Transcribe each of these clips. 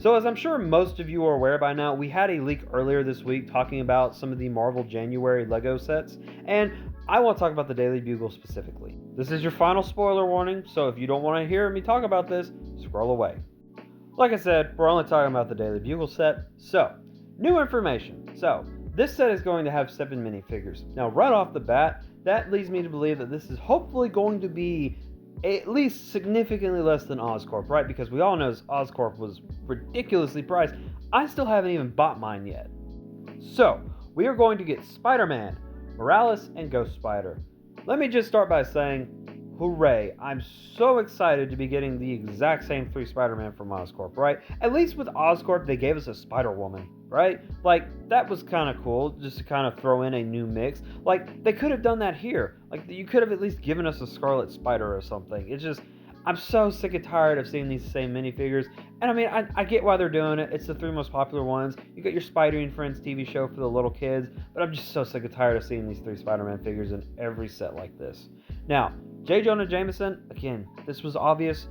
So as I'm sure most of you are aware by now, we had a leak earlier this week talking about some of the Marvel January LEGO sets, and I want to talk about the Daily Bugle specifically. This is your final spoiler warning, so if you don't want to hear me talk about this, scroll away. Like I said, we're only talking about the Daily Bugle set, so, new information. So, this set is going to have 7 minifigures. Now, right off the bat, that leads me to believe that this is hopefully going to be at least significantly less than Oscorp, right? Because we all know Oscorp was ridiculously priced. I still haven't even bought mine yet. So, we are going to get Spider-Man, Morales, and Ghost Spider. Let me just start by saying, hooray, I'm so excited to be getting the exact same 3 Spider-Man from Oscorp, right? At least with Oscorp, they gave us a Spider-Woman, right? Like, that was kind of cool, just to kind of throw in a new mix. Like, they could have done that here. Like, you could have at least given us a Scarlet Spider or something. It's just, I'm so sick and tired of seeing these same minifigures. And I mean, I get why they're doing it. It's the 3 most popular ones. You got your Spidey and Friends TV show for the little kids, but I'm just so sick and tired of seeing these 3 Spider-Man figures in every set like this. Now, J. Jonah Jameson, again, this was obvious.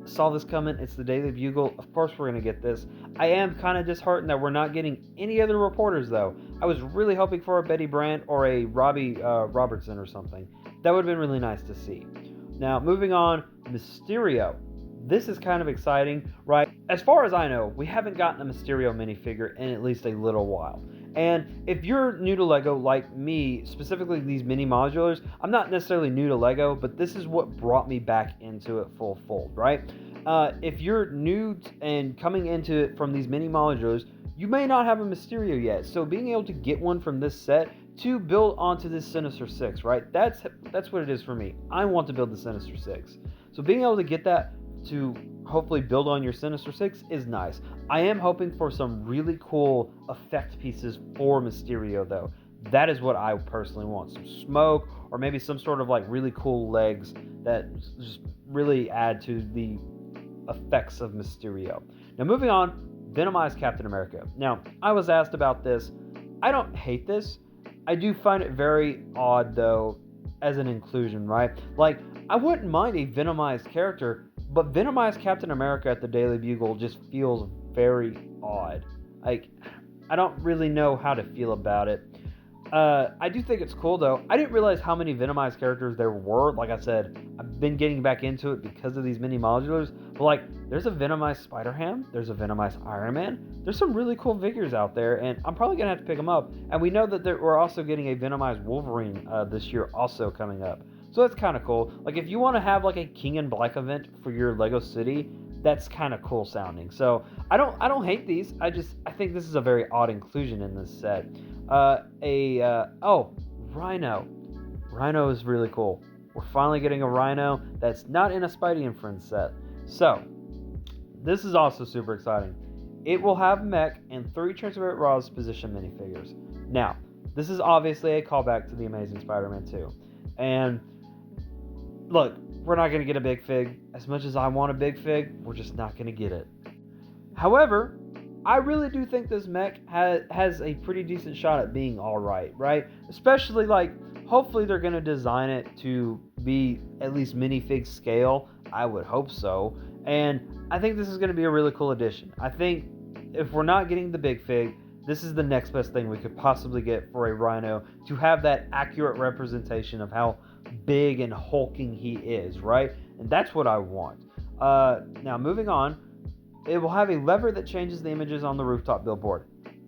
Saw this coming. It's the Daily Bugle. Of course we're going to get this. I am kind of disheartened that we're not getting any other reporters, though. I was really hoping for a Betty Brant or a Robbie Robertson or something. That would have been really nice to see. Now, moving on, Mysterio. This is kind of exciting, right? As far as I know, we haven't gotten a Mysterio minifigure in at least a little while. And if you're new to LEGO like me, specifically these mini modulars, I'm not necessarily new to LEGO, but this is what brought me back into it full fold, right? If you're new and coming into it from these mini modulars, you may not have a Mysterio yet. So being able to get one from this set to build onto this Sinister Six, right? That's what it is for me. I want to build the Sinister Six. So being able to get that to hopefully build on your Sinister Six is nice. I am hoping for some really cool effect pieces for Mysterio, though. That is what I personally want. Some smoke, or maybe some sort of like really cool legs that just really add to the effects of Mysterio. Now moving on, Venomized Captain America. Now, I was asked about this. I don't hate this. I do find it very odd, though, as an inclusion, right? Like, I wouldn't mind a Venomized character, but Venomized Captain America at the Daily Bugle just feels very odd. Like, I don't really know how to feel about it. I do think it's cool, though. I didn't realize how many Venomized characters there were. Like I said, I've been getting back into it because of these mini modulars. But, like, there's a Venomized Spider-Ham. There's a Venomized Iron Man. There's some really cool figures out there, and I'm probably going to have to pick them up. And we know that we're also getting a Venomized Wolverine this year also coming up. So that's kind of cool. Like, if you want to have, like, a King in Black event for your LEGO City, that's kind of cool sounding. So I don't hate these. I think this is a very odd inclusion in this set. Rhino. Rhino is really cool. We're finally getting a Rhino that's not in a Spidey and Friends set. So this is also super exciting. It will have mech and 3 Transparent Ross position minifigures. Now, this is obviously a callback to the Amazing Spider-Man 2. And look, we're not going to get a big fig. As much as I want a big fig, we're just not going to get it. However, I really do think this mech has a pretty decent shot at being alright, right? Especially, like, hopefully they're going to design it to be at least minifig scale. I would hope so. And I think this is going to be a really cool addition. I think if we're not getting the big fig, this is the next best thing we could possibly get for a Rhino to have that accurate representation of how big and hulking he is, right? And that's what I want. Now, moving on, it will have a lever that changes the images on the rooftop billboard.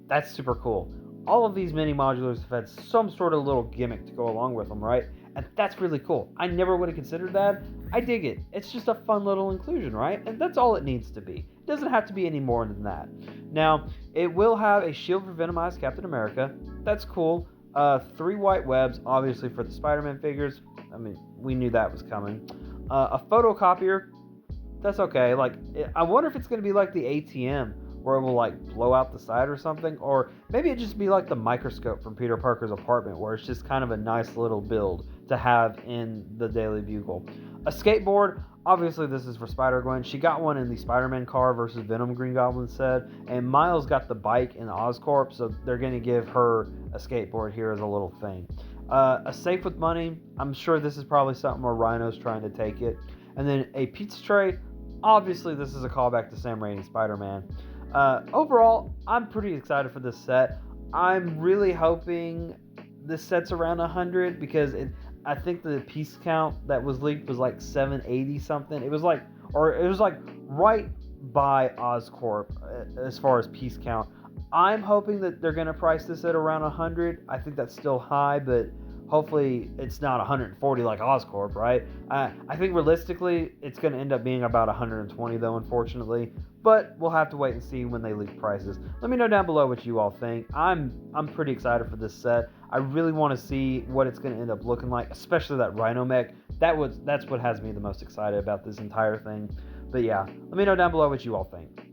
That's super cool. All of these mini modulars have had some sort of little gimmick to go along with them, right? And that's really cool. I never would have considered that. I dig it. It's just a fun little inclusion, right? And that's all it needs to be. It doesn't have to be any more than that. Now, it will have a shield for Venomized Captain America. That's cool. 3 white webs, obviously for the Spider-Man figures. I mean, we knew that was coming. A photocopier. That's okay. Like, I wonder if it's going to be like the ATM, where it will, like, blow out the side or something. Or maybe it just be like the microscope from Peter Parker's apartment, where it's just kind of a nice little build to have in the Daily Bugle. A skateboard. Obviously, this is for Spider-Gwen. She got one in the Spider-Man car versus Venom Green Goblin set. And Miles got the bike in Oscorp, so they're going to give her a skateboard here as a little thing. A safe with money. I'm sure this is probably something where Rhino's trying to take it. And then a pizza tray. Obviously, this is a callback to Sam Raimi's Spider-Man. Overall, I'm pretty excited for this set. I'm really hoping this set's around 100 because I think the piece count that was leaked was like 780 something. It was like right by Oscorp as far as piece count. I'm hoping that they're going to price this at around 100. I think that's still high, but hopefully it's not 140 like Oscorp, right? I think realistically it's going to end up being about 120 though, unfortunately. But we'll have to wait and see when they leak prices. Let me know down below what you all think. I'm pretty excited for this set. I really want to see what it's going to end up looking like, especially that Rhino mech. That's what has me the most excited about this entire thing. But yeah, let me know down below what you all think.